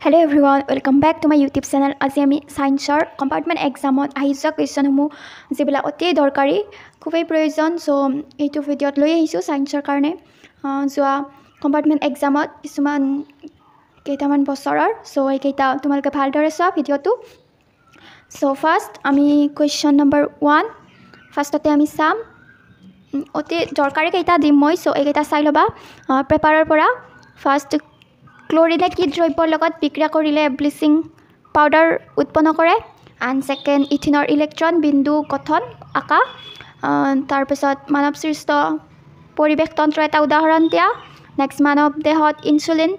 Hello everyone, welcome back to my YouTube channel. আজি আমি সায়েন্সৰ compartment এক্সামত আহিছোৱা কুৱেশ্যনসমূহ যিবিলাক অতি দৰকাৰী খুবেই প্ৰয়োজন সো এইটো ভিডিঅ'ত লৈ আহিছোঁ সায়েন্সৰ কাৰণে যোৱা কম্পাৰ্টমেণ্ট এক্সামত কিছুমান কেইটামান বছৰৰ সো এইকেইটা তোমালোকে ভালদৰে চোৱা ভিডিঅ'টো সো ফাৰ্ষ্ট আমি কুৱেশ্যন নম্বৰ 1 ফাৰ্ষ্টতে আমি চাম অতি দৰকাৰী কেইটা দিম মই সো এইকেইটা চাই ল'বা পেপাৰৰ পৰা ফাৰ্ষ্ট ক্লোৰিনে কি দ্ৰব্যৰ লগত বিক্ৰিয়া কৰিলে ব্লিচিং পাউডাৰ উৎপন্ন কৰে এণ্ড ছেকেণ্ড ইথিনৰ ইলেক্ট্ৰন বিন্দু গঠন আঁকা তাৰপিছত মানৱ সৃষ্ট পৰিৱেশ তন্ত্ৰ এটা উদাহৰণ দিয়া নেক্সট মানৱ দেহত ইনচুলিন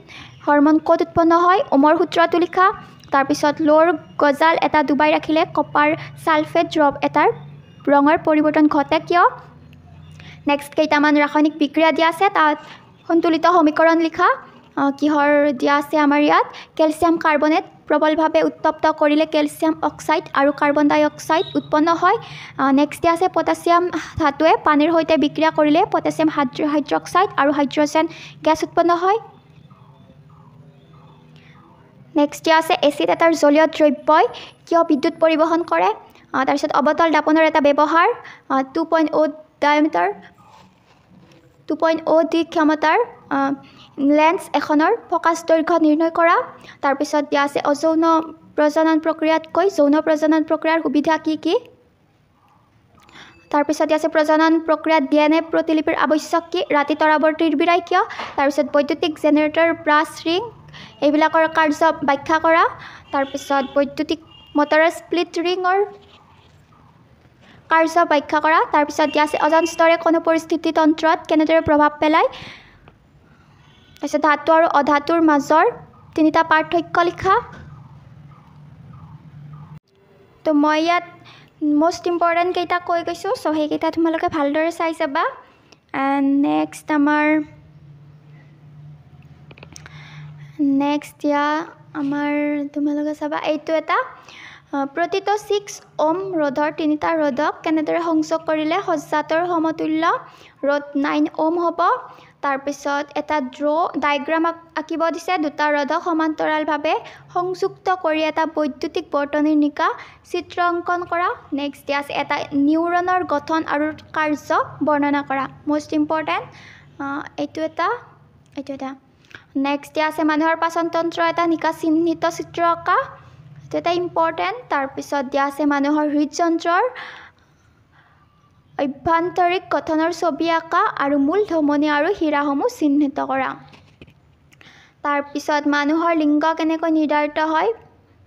হৰমন ক'ত উৎপন্ন হয় ওমৰ সূত্ৰটো লিখা তাৰপিছত লোৰ গজাল এটা ডুবাই ৰাখিলে কপাৰ ছালফেট দ্ৰৱ এটাৰ ৰঙৰ পৰিৱৰ্তন ঘটে কিয় নেক্সট কেইটামান ৰাসায়নিক বিক্ৰিয়া দিয়া আছে তাত সন্তুলিত সমীকৰণ লিখা কিহৰ দিয়া আছে আমাৰ ইয়াত কেলছিয়াম কাৰ্বনেট প্ৰবলভাৱে উত্তপ্ত কৰিলে কেলছিয়াম অক্সাইড আৰু কাৰ্বন ডাই অক্সাইড উৎপন্ন হয় নেক্সট দিয়া আছে পটাছিয়াম ধাতুৱে পানীৰ সৈতে বিক্ৰিয়া কৰিলে পটাছিয়াম হাইড্ৰক্সাইড আৰু হাইড্ৰজেন গেছ উৎপন্ন হয় নেক্সট দিয়া আছে এচিড এটাৰ জলীয় দ্ৰব্যই কিয় বিদ্যুৎ পৰিবহণ কৰে তাৰপিছত অৱতল দাপনৰ এটা ব্যৱহাৰ 2.0 ডায়ামিটাৰ 2.0 ডি ক্ষমতাৰ লেন্স এখনৰ ফকাছ দৈৰ্ঘ্য নিৰ্ণয় কৰা তাৰপিছত দিয়া আছে অযৌন প্ৰজনন প্ৰক্ৰিয়াতকৈ যৌন প্ৰজনন প্ৰক্ৰিয়াৰ সুবিধা কি তাৰপিছত দিয়া আছে প্ৰজনন প্ৰক্ৰিয়াত DNA প্ৰতিলিপিৰ আৱশ্যক কি ৰাতি তৰাৱৰ্তীৰ বিৰাই কিয় তাৰপিছত বৈদ্যুতিক জেনেৰেটৰ ব্ৰাছ ৰিং এইবিলাকৰ কাৰ্য ব্যাখ্যা কৰা তাৰপিছত বৈদ্যুতিক মটৰৰ স্প্লিট ৰিঙৰ কাৰ্য ব্যাখ্যা কৰা তাৰপিছত দিয়া আছে অজন স্তৰে কোনো পৰিস্থিতি তন্ত্ৰত কেনেদৰে প্ৰভাৱ পেলায় তাৰপিছত ধাতু আৰু অধাতুৰ মাজৰ তিনিটা পাৰ্থক্য লিখা তো মই ইয়াত মোষ্ট ইম্পৰ্টেণ্ট কেইটা কৈ গৈছোঁ চ' সেইকেইটা তোমালোকে ভালদৰে চাই যাবা এণ্ড নেক্সট দিয়া আমাৰ তোমালোকে চাবা এইটো এটা প্ৰতিটো 6 ওম ৰোধৰ তিনিটা ৰোধক কেনেদৰে সংযোগ কৰিলে সজ্জাতৰ সমতুল্য ৰোধ 9 ওম হ'ব তাৰপিছত এটা ডায়েগ্ৰাম আঁকিব দিছে দুটা ৰোধক সমান্তৰালভাৱে সংযুক্ত কৰি এটা বৈদ্যুতিক বৰ্তনীৰ নিকা চিত্ৰ অংকন কৰা নেক্সট দিয়া আছে এটা নিউৰনৰ গঠন আৰু কাৰ্য বৰ্ণনা কৰা মোষ্ট ইম্পৰ্টেণ্ট এইটো এটা নেক্সট দিয়া আছে মানুহৰ পাচন তন্ত্ৰ এটা নিকা চিহ্নিত চিত্ৰ অঁকা এইটো এটা ইম্পৰ্টেণ্ট তাৰপিছত দিয়া আছে মানুহৰ হৃদযন্ত্ৰৰ অভ্যন্তৰিক গঠনৰ ছবি আঁকা আৰু মূল ধমনী আৰু হীৰাসমূহ চিহ্নিত কৰা তাৰপিছত মানুহৰ লিংগ কেনেকৈ নিৰ্ধাৰিত হয়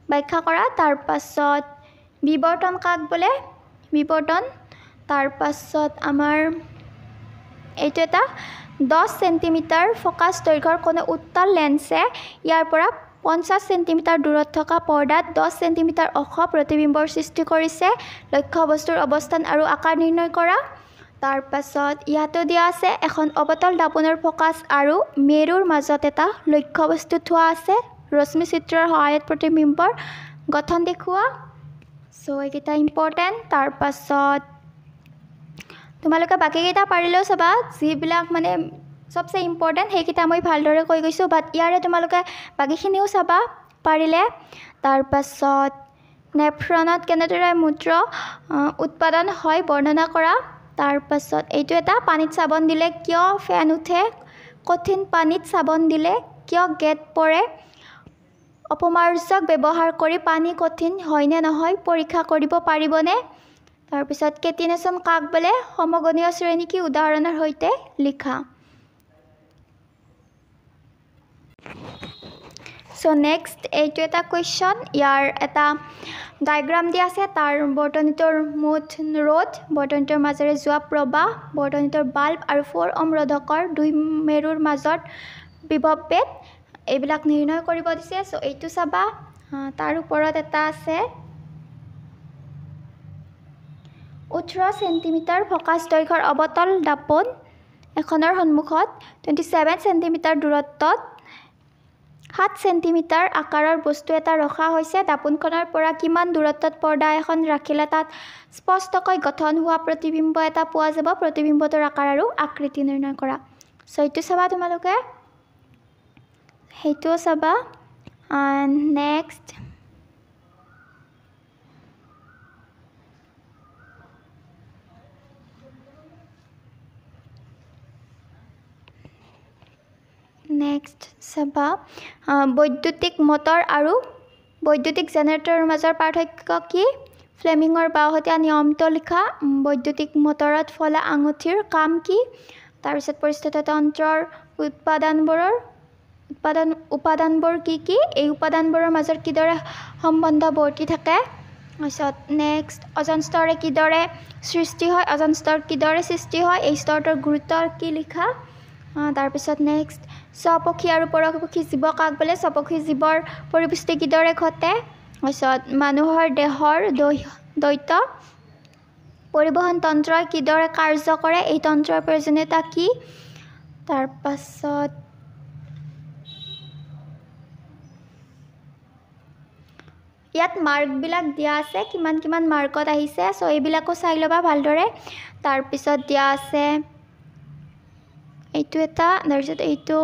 ব্যাখ্যা কৰা তাৰপাছত বিৱৰ্তন কাক বোলে বিৱৰ্তন তাৰপাছত আমাৰ এইটো এটা 10 চেণ্টিমিটাৰ ফকাছ দৈৰ্ঘ্যৰ কোনো উত্তল লেন্সে ইয়াৰ পৰা 50 চেণ্টিমিটাৰ দূৰত থকা পৰ্দাত 10 চেণ্টিমিটাৰ ওখ প্ৰতিবিম্বৰ সৃষ্টি কৰিছে লক্ষ্য বস্তুৰ অৱস্থান আৰু আকাৰ নিৰ্ণয় কৰা তাৰপাছত ইয়াতো দিয়া আছে এখন অৱতল দাপনৰ ফকাছ আৰু মেৰুৰ মাজত এটা লক্ষ্য বস্তু থোৱা আছে ৰশ্মি চিত্ৰৰ সহায়ত প্ৰতিবিম্বৰ গঠন দেখুওৱা চ' এইকেইটা ইম্পৰ্টেণ্ট তাৰপাছত তোমালোকে বাকীকেইটা পাৰিলেও চাবা যিবিলাক মানে সবচে ইম্পৰ্টেণ্ট সেইকেইটা মই ভালদৰে কৈ গৈছোঁ বাট ইয়াৰে তোমালোকে বাকীখিনিও চাবা পাৰিলে তাৰপাছত নেফ্ৰনত কেনেদৰে মূত্ৰ উৎপাদন হয় বৰ্ণনা কৰা তাৰপাছত এইটো এটা পানীত চাবোন দিলে কিয় ফেন উঠে কঠিন পানীত চাবোন দিলে কিয় গেট পৰে অপমাৰ্জক ব্যৱহাৰ কৰি পানী কঠিন হয়নে নহয় পৰীক্ষা কৰিব পাৰিবনে তাৰপিছত কেটিনেশ্যন কাক বোলে সমগণীয় শ্ৰেণী কি উদাহৰণৰ সৈতে লিখা চ' নেক্সট এইটো এটা কুৱেশ্যন ইয়াৰ এটা ডায়েগ্ৰাম দিয়া আছে তাৰ বৰ্তনীটোৰ মুঠ ৰোধ বৰ্তনীটোৰ মাজেৰে যোৱা প্ৰবাহ বৰ্তনীটোৰ বাল্ব আৰু 4 ওম ৰোধকৰ দুই মেৰুৰ মাজত বিভৱভেদ এইবিলাক নিৰ্ণয় কৰিব দিছে চ' এইটো চাবা তাৰ ওপৰত এটা আছে 18 চেণ্টিমিটাৰ ফকাছ দৈৰ্ঘ্যৰ অৱতল দাপন এখনৰ সন্মুখত 27 চেণ্টিমিটাৰ দূৰত্বত 7 চেণ্টিমিটাৰ আকাৰৰ বস্তু এটা ৰখা হৈছে দাপোনখনৰ পৰা কিমান দূৰত্বত পৰ্দা এখন ৰাখিলে তাত স্পষ্টকৈ গঠন হোৱা প্ৰতিবিম্ব এটা পোৱা যাব প্ৰতিবিম্বটোৰ আকাৰ আৰু আকৃতি নিৰ্ণয় কৰা চ' এইটো চাবা তোমালোকে সেইটোও চাবা নেক্সট চাবা বৈদ্যুতিক মটৰ আৰু বৈদ্যুতিক জেনেৰেটৰৰ মাজৰ পাৰ্থক্য কি ফ্লেমিঙৰ বাওহতীয়া নিয়মটো লিখা বৈদ্যুতিক মটৰত ফলা আঙুঠিৰ কাম কি তাৰপিছত পৰিস্থিতি তন্ত্ৰৰ উপাদানবোৰ কি এই উপাদানবোৰৰ মাজত কিদৰে সম্বন্ধ বৰ্তি থাকে তাৰপিছত নেক্সট অজন স্তৰে কিদৰে সৃষ্টি হয় অজন স্তৰ কিদৰে সৃষ্টি হয় এই স্তৰটোৰ গুৰুত্ব কি লিখা তাৰপিছত নেক্সট স্বপক্ষী আৰু পৰপক্ষী জীৱ কাক বোলে স্বপক্ষী জীৱৰ পৰিপুষ্টি কিদৰে ঘটে তাৰপিছত মানুহৰ দেহৰ দ্বৈত পৰিবহণ তন্ত্ৰই কিদৰে কাৰ্য কৰে এই তন্ত্ৰৰ প্ৰয়োজনীয়তা কি তাৰপাছত ইয়াত মাৰ্কবিলাক দিয়া আছে কিমান মাৰ্কত আহিছে চ' এইবিলাকো চাই ল'বা ভালদৰে তাৰপিছত দিয়া আছে এইটো এটা তাৰপিছত এইটো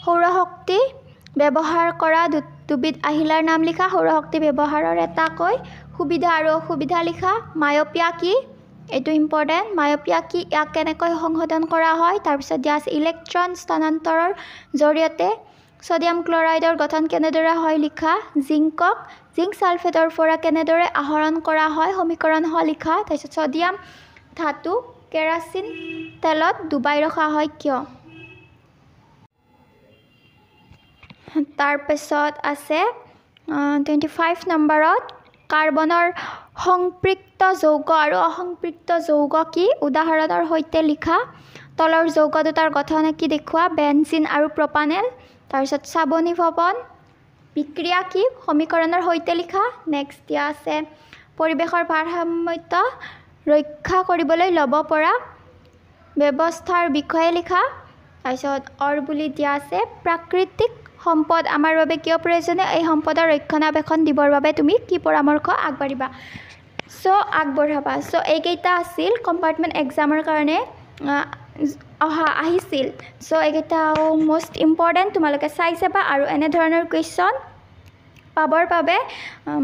সৌৰশক্তি ব্যৱহাৰ কৰা দুবিধ আহিলাৰ নাম লিখা সৌৰশক্তি ব্যৱহাৰৰ এটাকৈ সুবিধা আৰু অসুবিধা লিখা মায়'পিয়া কি এইটো ইম্পৰ্টেণ্ট মায়'পিয়া কি ইয়াক কেনেকৈ সংশোধন কৰা হয় তাৰপিছত দিয়া আছে ইলেক্ট্ৰন স্থানান্তৰৰ জৰিয়তে ছডিয়াম ক্লৰাইডৰ গঠন কেনেদৰে হয় লিখা জিংক ছালফেটৰ পৰা কেনেদৰে আহৰণ কৰা হয় সমীকৰণ হ লিখা তাৰপিছত ছডিয়াম ধাতু কেৰাচিন তেলত ডুবাই ৰখা হয় কিয় তাৰপিছত আছে 25 নম্বৰত কাৰ্বনৰ সংপৃক্ত যৌগ আৰু অসংপৃক্ত যৌগ কি উদাহৰণৰ সৈতে লিখা তলৰ যৌগ দুটাৰ গঠন কি দেখুওৱা বেনজিন আৰু প্ৰপানেল তাৰপিছত চাবনি ভৱন বিক্ৰিয়া কি সমীকৰণৰ সৈতে লিখা নেক্সট দিয়া আছে পৰিৱেশৰ ভাৰসাম্যতা ৰক্ষা কৰিবলৈ ল'ব পৰা ব্যৱস্থাৰ বিষয়ে লিখা তাৰপিছত বুলি দিয়া আছে প্ৰাকৃতিক সম্পদ আমাৰ বাবে কিয় প্ৰয়োজনীয় এই সম্পদৰ ৰক্ষণাবেক্ষণ দিবৰ বাবে তুমি কি পৰামৰ্শ আগবাঢ়িবা আগবঢ়াবা এইকেইটা আছিল কম্পাৰ্টমেণ্ট এক্সামৰ কাৰণে আহিছিল এইকেইটা মষ্ট ইম্পৰ্টেণ্ট তোমালোকে চাই যাবা আৰু এনেধৰণৰ কুৱেশ্যন পাবৰ বাবে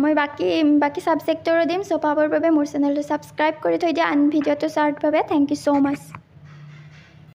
মই বাকী ছাবজেক্টৰো দিম পাবৰ বাবে মোৰ চেনেলটো ছাবস্ক্ৰাইব কৰি থৈ দিয়া আন ভিডিঅ'টো চোৱাৰ বাবে থেংক ইউ ছ' মাছ